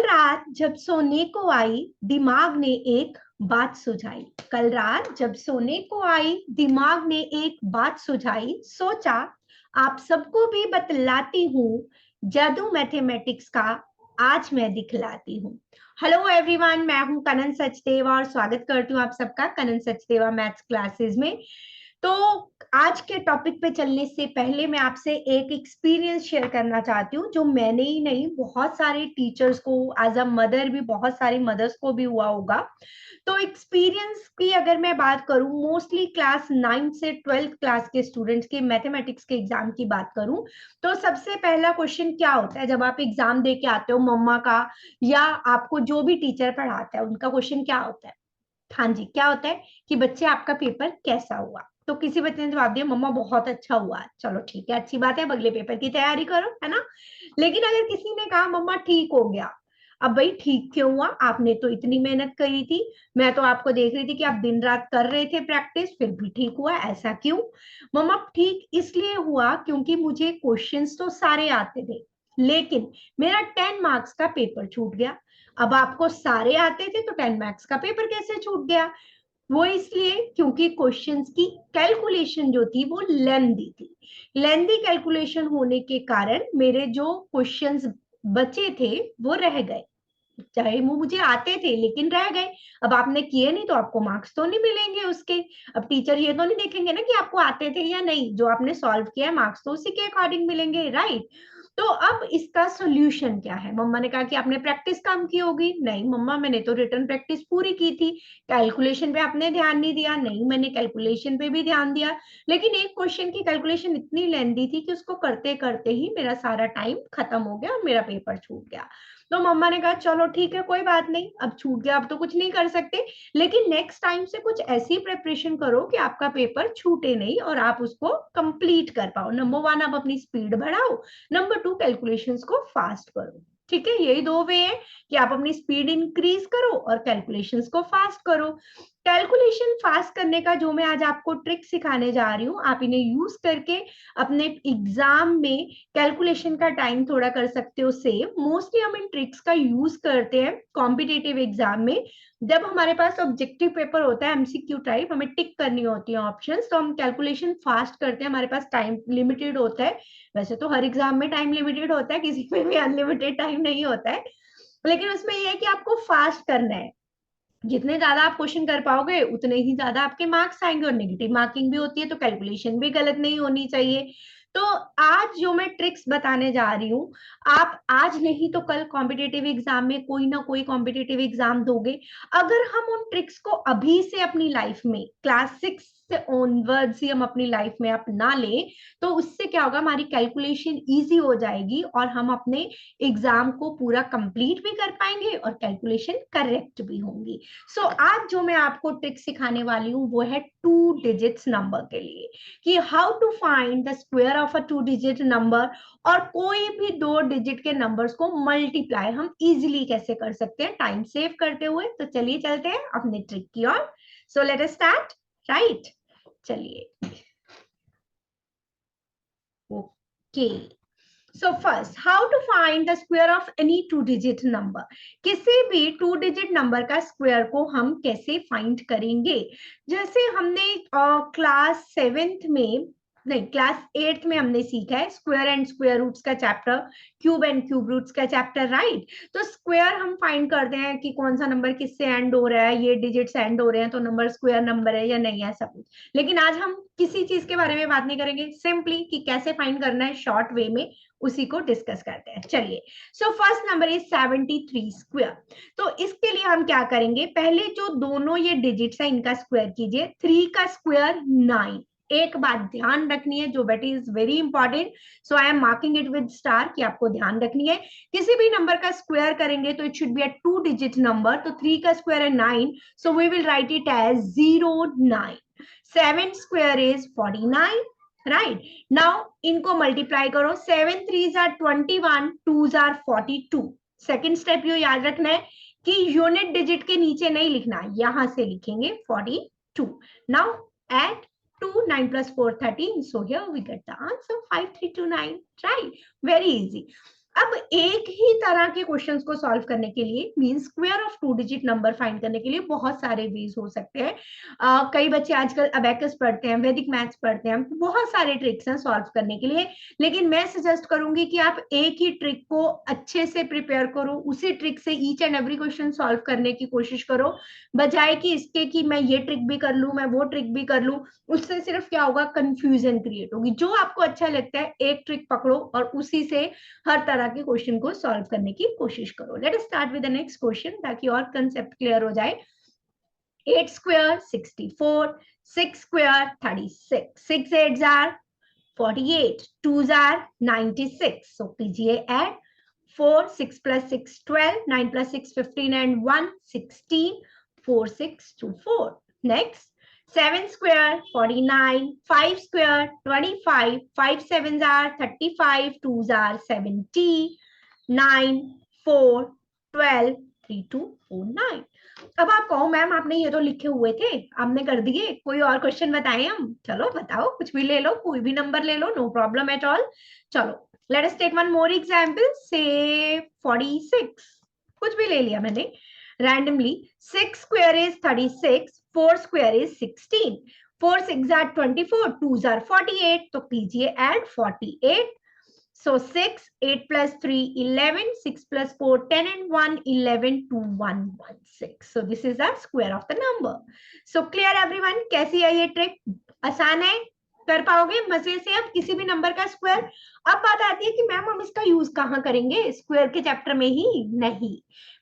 कल रात जब सोने को आई दिमाग ने एक बात सुझाई। कल रात जब सोने को आई दिमाग ने एक बात सुझाई। सोचा आप सबको भी बतलाती हूँ, जादू मैथमेटिक्स का आज मैं दिखलाती हूँ। हेलो एवरीवन, मैं हूँ कनन सचदेवा और स्वागत करती हूँ आप सबका कनन सचदेवा मैथ्स क्लासेस में। तो आज के टॉपिक पे चलने से पहले मैं आपसे एक एक्सपीरियंस शेयर करना चाहती हूँ, जो मैंने ही नहीं बहुत सारे टीचर्स को, एज अ मदर भी बहुत सारी मदर्स को भी हुआ होगा। तो एक्सपीरियंस की अगर मैं बात करूं, मोस्टली क्लास 9 से 12th क्लास के स्टूडेंट्स के मैथमेटिक्स के एग्जाम की बात करूं, तो सबसे पहला क्वेश्चन क्या होता है जब आप एग्जाम दे के आते हो मम्मा का, या आपको जो भी टीचर पढ़ाता है उनका क्वेश्चन क्या होता है? हाँ जी, क्या होता है कि बच्चे आपका पेपर कैसा हुआ? तो किसी बच्चे ने जवाब दिया मम्मा बहुत अच्छा हुआ। चलो ठीक है, अच्छी बात है, अब अगले पेपर की तैयारी करो, है ना। लेकिन अगर किसी ने कहा मम्मा ठीक हो गया, अब भाई ठीक क्यों हुआ? आपने तो इतनी मेहनत करी थी, मैं तो आपको देख रही थी कि आप दिन रात कर रहे थे प्रैक्टिस, फिर भी ठीक हुआ, ऐसा क्यों? मम्मा ठीक इसलिए हुआ क्योंकि मुझे क्वेश्चंस तो सारे आते थे, लेकिन मेरा 10 मार्क्स का पेपर छूट गया। अब आपको सारे आते थे तो 10 मार्क्स का पेपर कैसे छूट गया? वो इसलिए क्योंकि क्वेश्चंस की कैलकुलेशन जो थी वो लेंदी थी। लेंदी कैलकुलेशन होने के कारण मेरे जो क्वेश्चंस बचे थे वो रह गए, चाहे वो मुझे आते थे लेकिन रह गए। अब आपने किए नहीं तो आपको मार्क्स तो नहीं मिलेंगे उसके। अब टीचर ये तो नहीं देखेंगे ना कि आपको आते थे या नहीं, जो आपने सॉल्व किया है मार्क्स तो उसी के अकॉर्डिंग मिलेंगे, राइट। तो अब इसका सोल्यूशन क्या है? मम्मा ने कहा कि आपने प्रैक्टिस कम की होगी। नहीं मम्मा, मैंने तो रिटन प्रैक्टिस पूरी की थी, कैलकुलेशन पे आपने ध्यान नहीं दिया। नहीं, मैंने कैलकुलेशन पे भी ध्यान दिया, लेकिन एक क्वेश्चन की कैलकुलेशन इतनी लेंदी थी कि उसको करते करते ही मेरा सारा टाइम खत्म हो गया और मेरा पेपर छूट गया। तो मम्मा ने कहा चलो ठीक है, कोई बात नहीं, अब छूट गया, अब तो कुछ नहीं कर सकते, लेकिन नेक्स्ट टाइम से कुछ ऐसी प्रिपरेशन करो कि आपका पेपर छूटे नहीं और आप उसको कंप्लीट कर पाओ। नंबर 1, आप अपनी स्पीड बढ़ाओ, नंबर 2, कैलकुलेशंस को फास्ट करो। ठीक है, यही दो वे है कि आप अपनी स्पीड इंक्रीज करो और कैलकुलेशंस को फास्ट करो। कैलकुलेशन फास्ट करने का जो मैं आज आपको ट्रिक सिखाने जा रही हूँ, आप इन्हें यूज करके अपने एग्जाम में कैलकुलेशन का टाइम थोड़ा कर सकते हो सेव। मोस्टली हम इन ट्रिक्स का यूज करते हैं कॉम्पिटिटिव एग्जाम में, जब हमारे पास ऑब्जेक्टिव पेपर होता है एमसीक्यू टाइप, हमें टिक करनी होती है ऑप्शंस, तो हम कैलकुलेशन फास्ट करते हैं, हमारे पास टाइम लिमिटेड होता है। वैसे तो हर एग्जाम में टाइम लिमिटेड होता है, किसी में भी अनलिमिटेड टाइम नहीं होता है, लेकिन उसमें यह है कि आपको फास्ट करना है। जितने ज्यादा आप क्वेश्चन कर पाओगे उतने ही ज्यादा आपके मार्क्स आएंगे, और नेगेटिव मार्किंग भी होती है तो कैलकुलेशन भी गलत नहीं होनी चाहिए। तो आज जो मैं ट्रिक्स बताने जा रही हूँ, आप आज नहीं तो कल कॉम्पिटेटिव एग्जाम में कोई ना कोई कॉम्पिटेटिव एग्जाम दोगे। अगर हम उन ट्रिक्स को अभी से अपनी लाइफ में क्लास 6 से ऑनवर्ड्स ही हम अपनी लाइफ में अपना लें, तो उससे क्या होगा, हमारी कैलकुलेशन इजी हो जाएगी और हम अपने एग्जाम को पूरा कंप्लीट भी कर पाएंगे और कैलकुलेशन करेक्ट भी होंगी। सो आज जो मैं आपको ट्रिक सिखाने वाली हूँ वो है 2 डिजिट्स नंबर के लिए, कि how to find the square of a 2 digit number, और कोई भी 2 डिजिट के नंबर्स को मल्टीप्लाई हम इजीली कैसे कर सकते हैं टाइम सेव करते हुए। तो चलिए चलते हैं अपने ट्रिक की ओर। So let us start, right. चलिए, okay. So first, how to find the square of any 2 digit number? किसी भी 2 digit नंबर का स्क्वायर को हम कैसे फाइंड करेंगे? जैसे हमने क्लास 7th में, नहीं क्लास 8th में हमने सीखा है स्क्वायर एंड स्क्वायर रूट्स का चैप्टर, क्यूब एंड क्यूब रूट्स का चैप्टर, राइट। तो स्क्वायर हम फाइंड करते हैं कि कौन सा नंबर किससे एंड हो रहा है, ये डिजिट्स एंड हो रहे हैं तो नंबर स्क्वायर नंबर है या नहीं, ऐसा कुछ। लेकिन आज हम किसी चीज के बारे में बात नहीं करेंगे, सिंपली कि कैसे फाइंड करना है शॉर्ट वे में, उसी को डिस्कस करते हैं। चलिए, so first number is 73 square. तो इसके लिए हम क्या करेंगे, पहले जो दोनों ये डिजिट्स है इनका स्क्वायर कीजिए। 3 का स्क्वायर 9। एक बात ध्यान रखनी है जो बेटी is very important, so I am marking it with star, कि आपको ध्यान रखनी है। किसी भी नंबर का स्क्वायर करेंगे तो it should be a 2 digit number. तो 3 का स्क्वायर है 9, so we will write it as 09। 7 square is 49, right. Now इनको मल्टीप्लाई करो, 7 3s are 21, 2s are 42। Second step यो याद रखना है कि यूनिट डिजिट के नीचे नहीं लिखना, यहां से लिखेंगे 42। Now add 2, 9 plus 4 13, so here we get the answer 5329, right? Very easy. अब एक ही तरह के क्वेश्चंस को सॉल्व करने के लिए mean square of 2 digit number find करने के लिए बहुत सारे वेज हो सकते हैं। कई बच्चे आजकल अबेकस पढ़ते हैं, वैदिक मैथ्स पढ़ते हैं, बहुत सारे ट्रिक्स हैं सॉल्व करने के लिए। लेकिन मैं सजेस्ट करूंगी कि आप एक ही ट्रिक को अच्छे से प्रिपेयर करो, उसी ट्रिक से each and every question solve करने की कोशिश करो, बजाय कि इसके कि मैं ये ट्रिक भी कर लूं, मैं वो ट्रिक भी कर लूं। उससे सिर्फ क्या होगा, कंफ्यूजन क्रिएट होगी। जो आपको अच्छा लगता है एक ट्रिक पकड़ो और उसी से हर तरह के क्वेश्चन को सॉल्व करने की कोशिश करो। Late us start with the next question ताकि और कंसेप्ट क्लियर हो जाए। 8 square 64, 6 square 36, 6 8s are 48, 2s are 96. So कीजिए add 4, 6 plus 6 12, 9 plus 6 15 and 1 16, 4 6 2 4. Next 7 square 49, 5 square 25, 5 7s are 35, 2s are 70, 9 4 12 3 2 4 9. अब आप कहो मैम आपने ये तो लिखे हुए थे, आपने कर दिए, कोई और क्वेश्चन बताएं हम? चलो बताओ, कुछ भी ले लो, कोई भी नंबर ले लो, नो प्रॉब्लम एट ऑल। चलो let us take one more example, say 46, कुछ भी ले लिया मैंने randomly. 6 square is 36, 4 square is 16, 4 6 are 24, 2s are 48. तो कीजिए add 48. So 6, 8 plus 3, 11, 6 plus 4, 10 and 1, 11, 2, 1, 1, 6. So this is the square of the number. So clear everyone? कैसी है ये ट्रिक? आसान है, कर पाओगे मजे से अब किसी भी नंबर का स्क्वायर? अब बात आती है कि मैम हम इसका यूज कहाँ करेंगे, स्क्वायर के चैप्टर में ही? नहीं,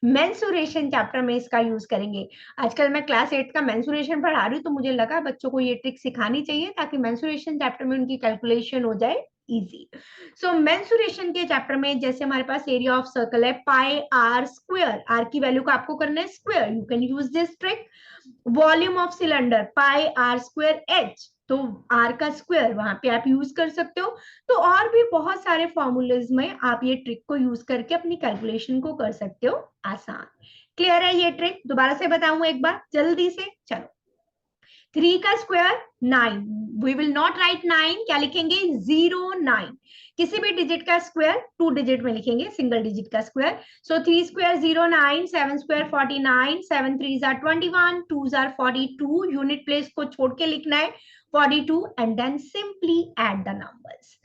मेंसुरेशन चैप्टर में इसका यूज करेंगे। आजकल मैं क्लास 8 का मेंसुरेशन पढ़ा रही हूँ, तो मुझे लगा बच्चों को ये ट्रिक सिखानी चाहिए ताकि मेंसुरेशन चैप्टर में उनकी कैलकुलेशन हो जाए इजी। सो मेंसुरेशन के चैप्टर में जैसे हमारे पास एरिया ऑफ सर्कल है पाई आर स्क्वायर, आर की वैल्यू को आपको करना है square, you can use this trick. Volume of cylinder pi r square h, तो आर का स्क्वायर वहां पे आप यूज कर सकते हो। तो और भी बहुत सारे फॉर्मूलेज में आप ये ट्रिक को यूज करके अपनी कैलकुलेशन को कर सकते हो आसान। क्लियर है ये ट्रिक? दोबारा से बताऊं एक बार जल्दी से, चलो। 3 का square 9, we will not write 9, क्या लिखेंगे 0 9। किसी भी डिजिट का स्क्वायर 2 डिजिट में लिखेंगे, सिंगल डिजिट का square. So 3 square 0 9, 7 square 49, 7 3s are 21, 2s are 42, unit place को छोड़ के लिखना है 42 and then simply add the numbers.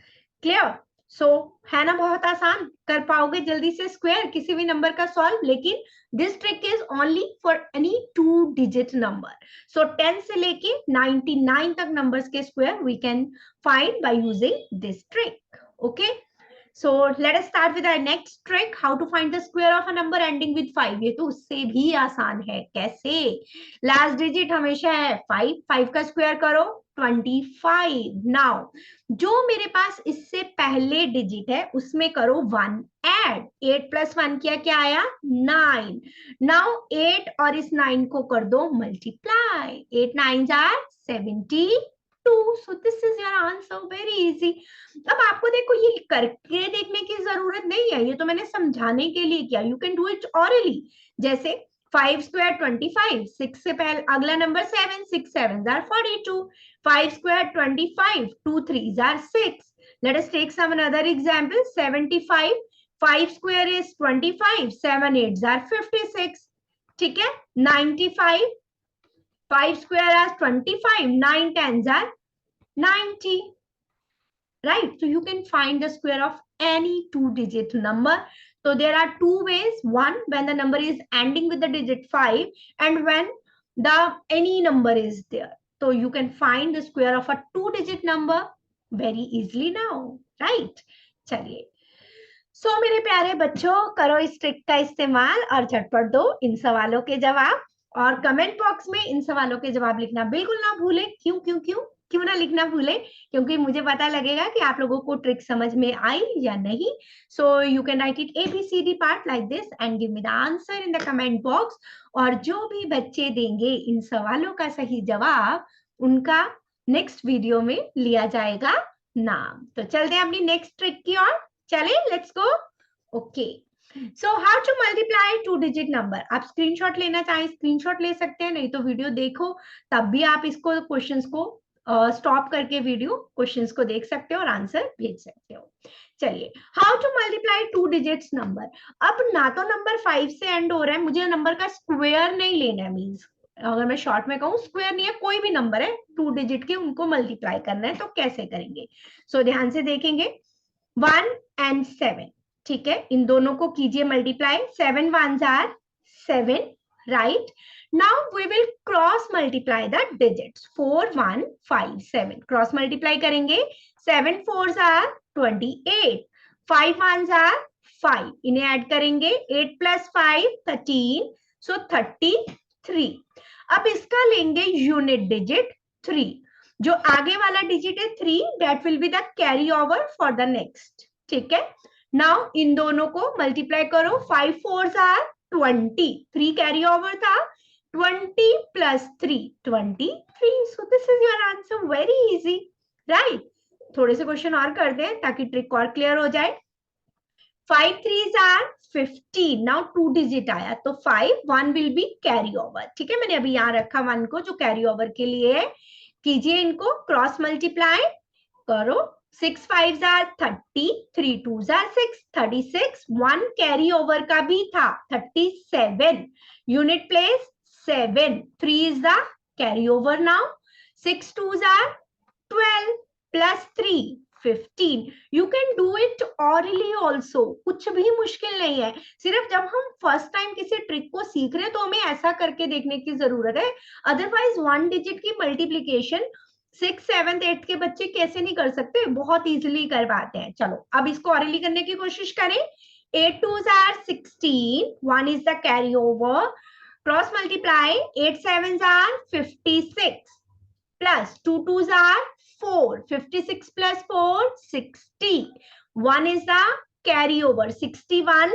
Clear? So है ना बहुत आसान, कर पाओगे जल्दी से स्क्वायर किसी भी नंबर का सॉल्व। लेकिन this trick is only for any 2 digit number. So 10 से लेके 99 तक नंबर्स के square we can find by using this trick. Okay, so let us start with our next trick, how to find the square of a number ending with 5। ये तो उससे भी आसान है। कैसे? लास्ट डिजिट हमेशा है 5, 5 का स्क्वायर करो 25। नाउ जो मेरे पास इससे पहले डिजिट है उसमें करो 1 ऐड, 8 प्लस 1 किया, क्या आया 9। नाउ 8 और इस 9 को कर दो multiply, 8 9s are 72। So this is your answer, very easy। अब आपको देखो ये करके देखने की जरूरत नहीं है, ये तो मैंने समझाने के लिए किया। You can do it hourly. जैसे 5 स्क्वायर 25, 6 से पहले अगला number 7, 6 7s are 42, 5 square 25, 2 3s are 6। Let us take some another example, 75, 5 square is 25, 7 8s are 56। ठीक है, 95, 5 square is 25, 9 10s are 90। Right? So you can find the square of any 2-digit number. So there are two ways. One, when the number is ending with the digit 5, and when the any number is there. So you can find the square of a 2-digit number very easily now. Right? चलिए, सो मेरे प्यारे बच्चों, करो इस trick का इस्तेमाल और झटपट दो इन सवालों के जवाब। और कमेंट बॉक्स में इन सवालों के जवाब लिखना बिल्कुल ना भूलें। क्यों क्यों क्यों क्यों ना लिखना भूले? क्योंकि मुझे पता लगेगा कि आप लोगों को ट्रिक समझ में आई या नहीं। So you can write it ABCD part like this and give me the answer in the comment box. और जो भी बच्चे देंगे इन सवालों का सही जवाब, उनका नेक्स्ट वीडियो में लिया जाएगा नाम। तो चलते हैं अपनी नेक्स्ट ट्रिक की ओर। चले, let's go. Okay, so how to multiply two digit number. आप स्क्रीनशॉट लेना चाहें स्क्रीनशॉट ले सकते हैं, नहीं तो वीडियो देखो तब भी आप इसको क्वेश्चंस को स्टॉप करके वीडियो क्वेश्चंस को देख सकते हो और आंसर भेज सकते हो। चलिए, how to multiply 2 digits number. अब ना तो नंबर 5 से एंड हो रहा है, मुझे नंबर का स्क्वायर नहीं लेना है, मींस अगर मैं शॉर्ट में कहूँ स्क्वायर नहीं है, कोई भी नंबर है 2 डिजिट के, उनको मल्टीप्लाई करना है, तो कैसे करेंगे। सो ध्यान से देखेंगे, 1 and 7, ठीक है, इन दोनों को कीजिए multiply, 7 ones are 7, right. Now we will cross multiply the digits, 4 1 5 7, cross multiply करेंगे, 7 4s are 28, 5 ones are 5, इन्हें ऐड करेंगे, 8 plus 5 13, so 33। अब इसका लेंगे यूनिट डिजिट 3, जो आगे वाला डिजिट है 3, that will be the carry over for the next, ठीक है। नाउ इन दोनों को मल्टीप्लाई करो, 5 4s are 20, 3 कैरी ओवर था, 20 plus 3 23, so this is your answer, very easy, right। थोड़े से क्वेश्चन और कर दें ताकि ट्रिक और क्लियर हो जाए। 5 3s are 15, नाउ 2 डिजिट आया तो 5, 1 विल बी कैरी ओवर, ठीक है, मैंने अभी यहाँ रखा 1 को जो कैरी ओवर के लिए है। कीजिए इनको क्रॉस मल्टीप्लाई करो, 6 5s are 30, 3 2s are 6, 36, 1 carry over का भी था 37, unit place 7, 3 is the carry over now, 6 2s are 12 plus 3 15, you can do it orally also, कुछ भी मुश्किल नहीं है, सिर्फ जब हम फर्स्ट टाइम किसी ट्रिक को सीख रहे हैं तो हमें ऐसा करके देखने की जरूरत है, अदरवाइज 1 डिजिट की मल्टीप्लीकेशन 6 7 8 के बच्चे कैसे नहीं कर सकते, बहुत इजीली कर पाते हैं। चलो अब इसको ऑरली करने की कोशिश करें, 8 2s are 16, 1 is the carry over, cross multiply, 8 7s are 56, plus 2 2s are 4, 56 plus 4 60, 1 is the carry over, 61,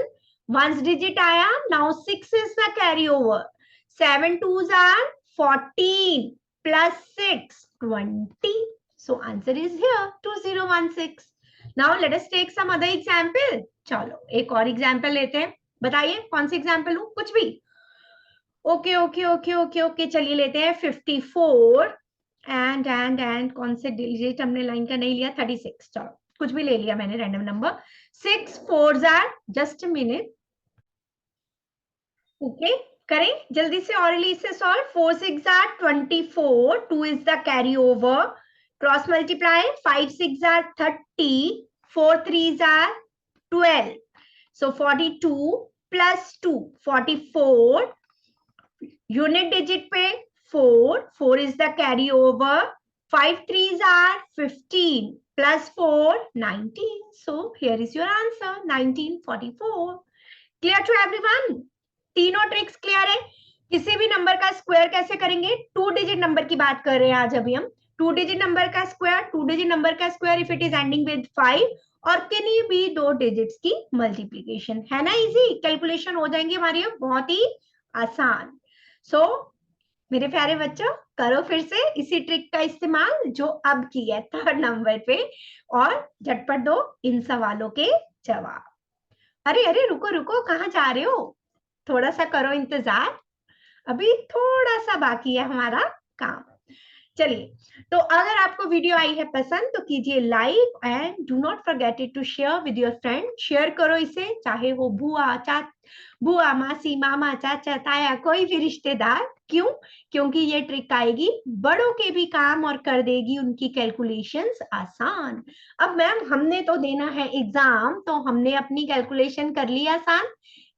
1's digit आया, now 6 is the carry over, 7 2s are 14, plus 6 20, so answer is here 2016। now let us take some other example, चलो एक और example लेते हैं, बताइए कौन सी example लूं, कुछ भी। Okay okay okay okay okay, चलिए लेते हैं 54 एंड कौन से डिजिट हमने लाइन का नहीं लिया, 36, चलो कुछ भी ले लिया मैंने random number, 6 4s are, just a minute, okay करें जल्दी से ऑरली इसे solve, 4 6 are 24, 2 is the carry over, cross multiply, 5 6 are 30, 4 3s are 12, so 42 plus 2 44, unit digit पे 4, 4 is the carry over, 5 3s are 15, plus 4 19, so here is your answer 1944। clear to everyone, तीनों tricks clear है। किसी भी number का square कैसे करेंगे, 2 digit number की बात कर रहे हैं आज अभी हम, 2 डिजिट नंबर का स्क्वायर, 2 डिजिट नंबर का square if it is ending with 5 और किन्हीं भी 2 डिजिट्स की मल्टीप्लीकेशन, है ना इजी, कैलकुलेशन हो जाएंगी हमारी बहुत ही आसान। सो मेरे प्यारे बच्चों, करो फिर से इसी ट्रिक का इस्तेमाल जो अब की है 3rd नंबर पे, और झटपट दो इन सवालों के जवाब। अरे अरे रुको रुको, कहाँ जा रहे हो, थोड़ा सा करो इंतजार, अभी थोड़ा सा बाकी है हमारा काम। चलिए, तो अगर आपको वीडियो आई है पसंद तो कीजिए like and do not forget it to share with your friend, share करो इसे, चाहे वो बुआ मासी मामा चाचा ताया कोई भी रिश्तेदार, क्यों, क्योंकि ये ट्रिक आएगी बड़ों के भी काम और कर देगी उनकी कैलकुलेशंस आसान। अब मैम हमने तो देना है एग्जाम, तो हमने अपनी कैलकुलेशन कर ली आसान,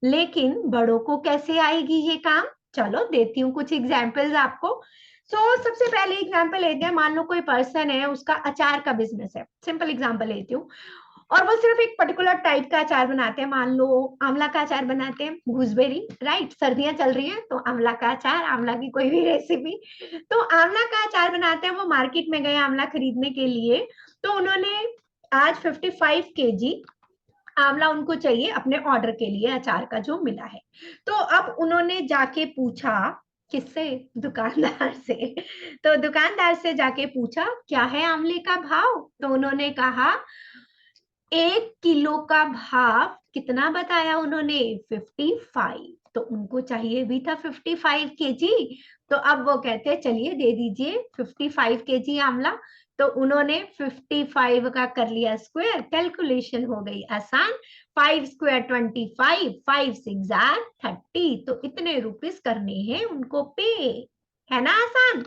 लेकिन बड़ों को कैसे आएगी ये काम, चलो देती हूँ कुछ एग्जाम्पल्स आपको। सबसे पहले एग्जाम्पल लेते हैं, मान लो कोई पर्सन है, उसका अचार का बिजनेस है, सिंपल एग्जाम्पल लेती हूँ, और वो सिर्फ एक पर्टिकुलर टाइप का अचार बनाते हैं, मान लो आंवला का अचार बनाते हैं, गूसबेरी, राइट, सर्दियां चल रही हैं तो आंवला का अचार, आंवला की कोई भी रेसिपी, तो आंवला का अचार बनाते हैं, वो मार्केट में गए आंवला खरीदने के लिए, तो उन्होंने आज 55 kg आंवला उनको चाहिए अपने ऑर्डर के लिए, अचार का जो मिला है, तो अब उन्होंने जाके पूछा किससे, दुकानदार से, तो दुकानदार से जाके पूछा क्या है आंवले का भाव, तो उन्होंने कहा 1 किलो का भाव कितना बताया उन्होंने? 55। तो उनको चाहिए भी था 55 केजी। तो अब वो कहते हैं चलिए दे दीजिए 55 केजी आंवला। तो उन्होंने 55 का कर लिया स्क्वायर, कैलकुलेशन हो गई आसान। 5 स्क्वायर 25, 5 6 आर 30। तो इतने रुपीस करने हैं उनको पे, है ना आसान।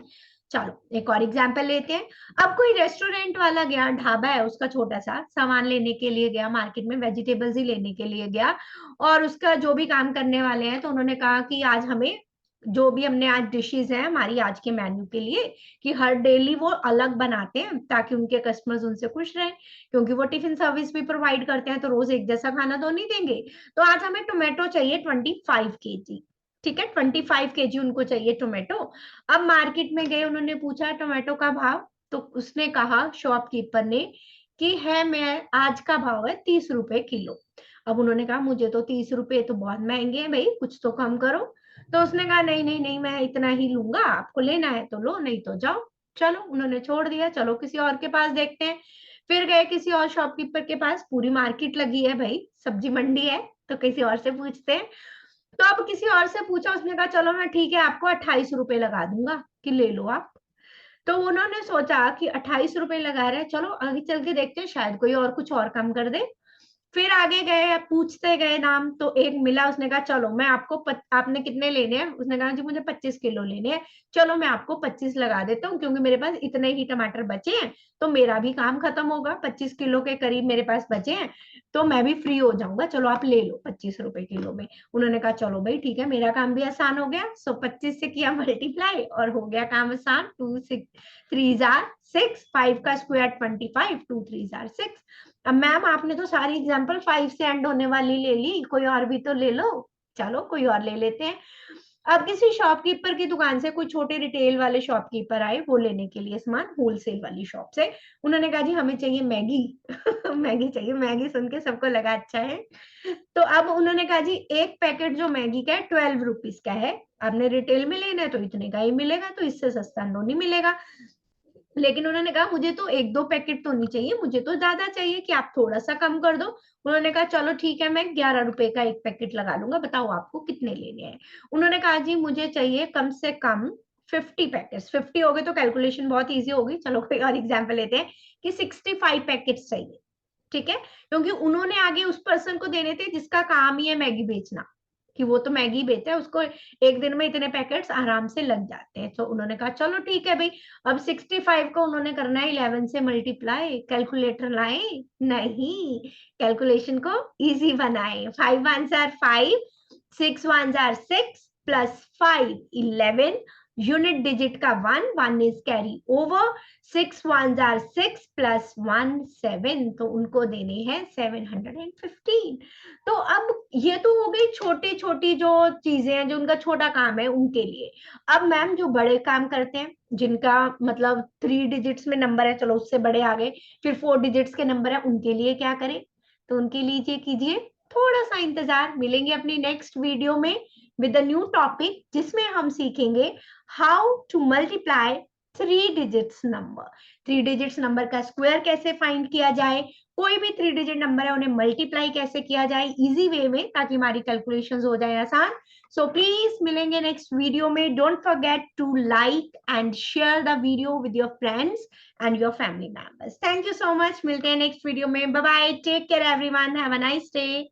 चलो एक और एग्जाम्पल लेते हैं। अब कोई रेस्टोरेंट वाला गया, ढाबा है उसका छोटा सा, सामान लेने के लिए गया मार्केट में, वेजिटेबल्स ही लेने के लिए गया। और उसका जो भी काम करने वाले हैं तो उन्होंने कहा कि आज हमें जो भी हमने आज डिशेस हैं हमारी आज के मेन्यू के लिए, कि हर डेली वो अलग बनाते हैं ताकि उनके कस्टमर्स उनसे खुश रहें, क्योंकि वो टिफिन सर्विस भी प्रोवाइड करते हैं तो रोज एक जैसा खाना तो नहीं देंगे। तो आज हमें टोमेटो चाहिए 25 केजी। ठीक है, 25 केजी उनको चाहिए टोमेटो। अब मार्केट में गए, उन्होंने पूछा टोमेटो का भाव। तो उसने कहा शॉपकीपर ने कि है, मैं आज का भाव है 30 रुपए किलो। अब उन्होंने कहा मुझे तो 30 रुपए तो बहुत महंगे हैं भाई, कुछ तो कम करो। तो उसने कहा नहीं नहीं नहीं, मैं इतना ही लूंगा, आपको लेना है तो लो, नहीं तो जाओ। चलो उन्होंने छोड़ दिया, चलो किसी और के पास देखते हैं। फिर गए किसी और शॉपकीपर के पास, पूरी मार्केट लगी है भाई, सब्जी मंडी है, तो किसी और से पूछते हैं। तो अब किसी और से पूछा, उसने कहा चलो मैं ठीक है आपको 28 रुपए लगा दूंगा कि ले लो आप। तो उन्होंने सोचा कि 28 रुपए लगा रहे हैं, चलो आगे चल के देखते हैं शायद कोई और कुछ और कम कर दे। फिर आगे गए, पूछते गए नाम, तो एक मिला, उसने कहा चलो मैं आपको आपने कितने लेने हैं? उसने कहा जी मुझे 25 किलो लेने हैं। चलो मैं आपको 25 लगा देता हूँ, क्योंकि मेरे पास इतने ही टमाटर बचे हैं तो मेरा भी काम खत्म होगा, 25 किलो के करीब मेरे पास बचे हैं तो मैं भी फ्री हो जाऊंगा, चलो आप ले लो 25 रुपए किलो में। उन्होंने कहा चलो भाई ठीक है, मेरा काम भी आसान हो गया। सो 25 से किया मल्टीप्लाई और हो गया काम आसान। 2 6 3 जार 6, 5 का स्क्वायर 25, 2 3 जार 6। अब मैम आपने तो सारी एग्जांपल 5 से एंड होने वाली ले ली, कोई और भी तो ले लो। चलो कोई और ले लेते हैं। अब किसी शॉपकीपर की दुकान से कोई छोटे रिटेल वाले शॉपकीपर आए वो लेने के लिए सामान, होलसेल वाली शॉप से। उन्होंने कहा जी हमें चाहिए मैगी। मैगी चाहिए, मैगी सुन के सबको लगा अच्छा है। तो अब उन्होंने कहा जी एक पैकेट जो मैगी का है 12 रुपीज का है, आपने रिटेल में लेना है तो इतने का ही मिलेगा, तो इससे सस्ता नहीं मिलेगा। लेकिन उन्होंने कहा मुझे तो 1-2 पैकेट तो नहीं चाहिए, मुझे तो ज्यादा चाहिए, कि आप थोड़ा सा कम कर दो। उन्होंने कहा चलो ठीक है, मैं 11 रुपए का एक पैकेट लगा लूंगा, बताओ आपको कितने लेने हैं? उन्होंने कहा जी मुझे चाहिए कम से कम 50 पैकेट्स। 50 हो गए तो कैलकुलेशन बहुत इजी होगी, चलो कोई और एग्जाम्पल लेते हैं कि 65 पैकेट्स चाहिए। ठीक है, क्योंकि उन्होंने आगे उस पर्सन को देने थे जिसका काम ही है मैगी बेचना, कि वो तो मैगी बेचता है, उसको एक दिन में इतने पैकेट्स आराम से लग जाते हैं। तो उन्होंने कहा चलो ठीक है भाई। अब 65 को उन्होंने करना है 11 से मल्टीप्लाई, कैलकुलेटर लाए नहीं, कैलकुलेशन को इजी बनाए। 5 1 are 5, 6 1 are 6 plus 5 11, unit digit का 1, 1 is carry over, 6 1 are 6 plus 1 7, तो उनको देने हैं 715। तो अब ये तो हो गई छोटी छोटी जो चीजें हैं, जो उनका छोटा काम है उनके लिए। अब मैम जो बड़े काम करते हैं, जिनका मतलब 3 डिजिट्स में नंबर है, चलो उससे बड़े आ गए, फिर 4 डिजिट्स के नंबर है, उनके लिए क्या करें? तो उनके लिए कीजिए थोड़ा सा इंतजार, मिलेंगे अपनी नेक्स्ट वीडियो में विद अ न्यू टॉपिक, जिसमें हम सीखेंगे how to multiply 3 digits number. 3 digits number का स्क्वायर कैसे फाइंड किया जाए, कोई भी 3 डिजिट नंबर है उन्हें मल्टीप्लाई कैसे किया जाए इजी वे में, ताकि हमारी कैलकुलेशंस हो जाए आसान। सो प्लीज मिलेंगे नेक्स्ट वीडियो में। Don't forget to like and share the video with your friends and your family members. Thank you so much, मिलते हैं नेक्स्ट वीडियो में। Bye bye, take care everyone, have a nice day.